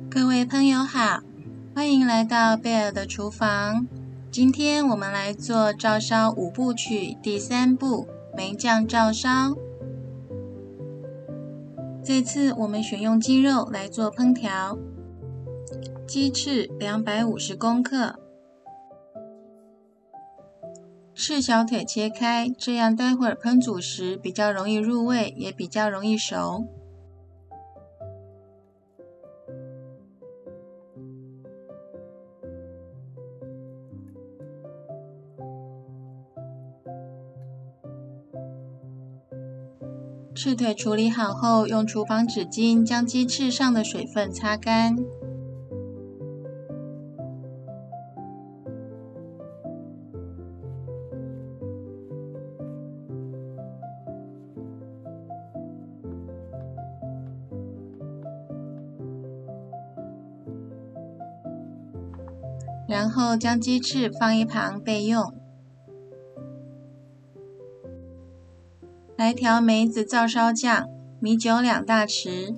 各位朋友好，欢迎来到贝尔的厨房。今天我们来做照烧5部曲第3步梅酱照烧。这次我们选用鸡肉来做烹调，鸡翅250公克，赤小腿切开，这样待会儿烹煮时比较容易入味，也比较容易熟。翅腿处理好后，用厨房纸巾将鸡翅上的水分擦干。然后将鸡翅放一旁备用。来调梅子照烧酱，米酒2大匙，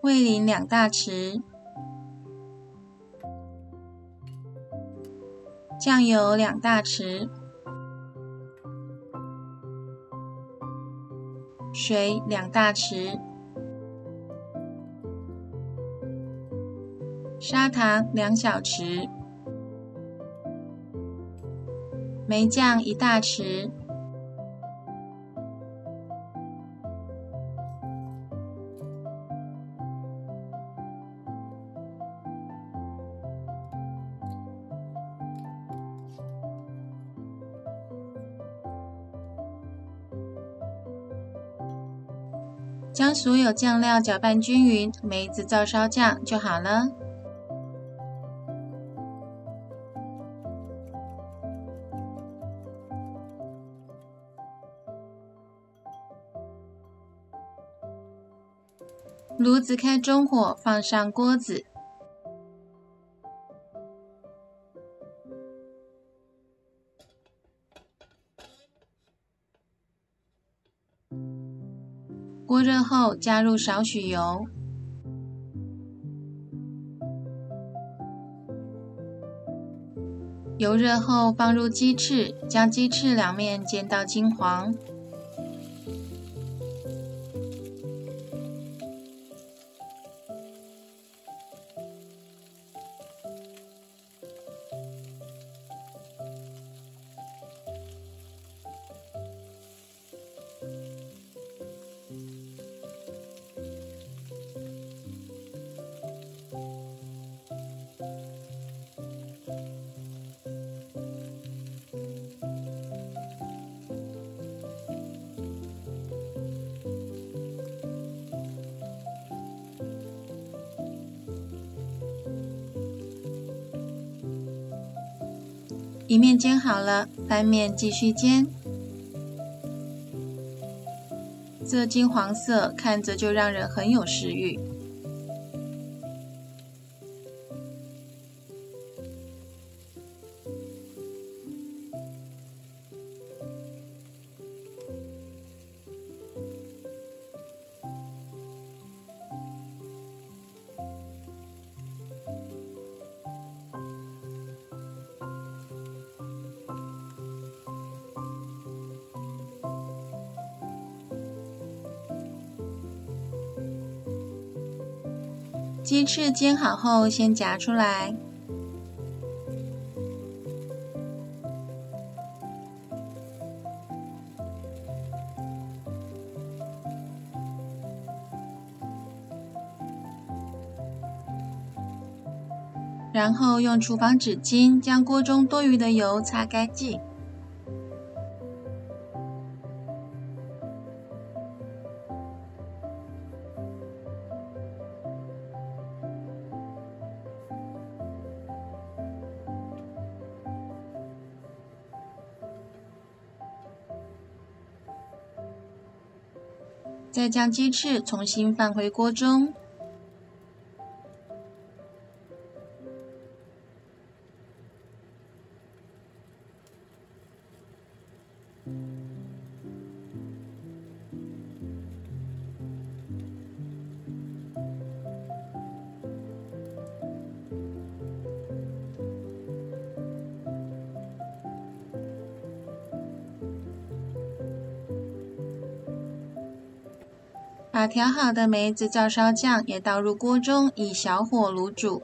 味淋2大匙，酱油2大匙，水2大匙，砂糖2小匙，梅酱1大匙。将所有酱料搅拌均匀，梅子照烧酱就好了。炉子开中火，放上锅子。锅热后，加入少许油。油热后，放入鸡翅，将鸡翅两面煎到金黄。一面煎好了，翻面继续煎。这金黄色看着就让人很有食欲。鸡翅煎好后，先夹出来。然后用厨房纸巾将锅中多余的油擦干净。再将鸡翅重新放回锅中。把调好的梅子照烧酱也倒入锅中，以小火卤煮。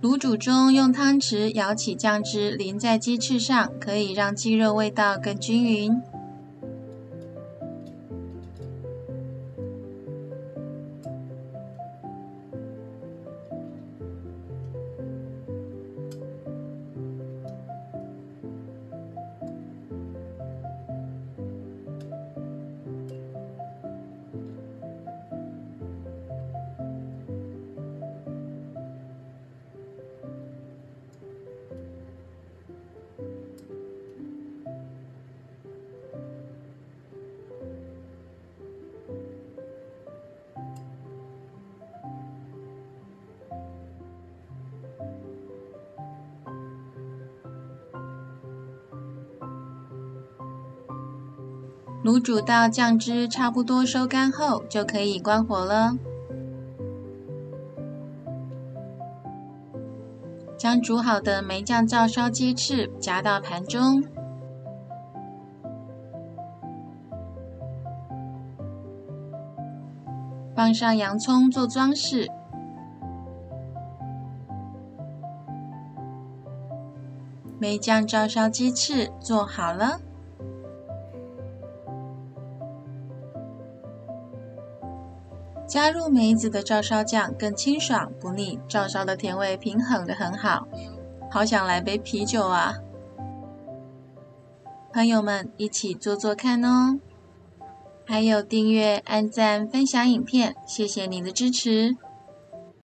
卤煮中用汤匙舀起酱汁，淋在鸡翅上，可以让鸡肉味道更均匀。卤煮到酱汁差不多收干后，就可以关火了。将煮好的梅酱照烧鸡翅夹到盘中，放上洋葱做装饰。梅酱照烧鸡翅做好了。加入梅子的照烧酱更清爽不腻，照烧的甜味平衡得很好，好想来杯啤酒啊！朋友们一起做做看哦！还有订阅、按赞、分享影片，谢谢你的支持。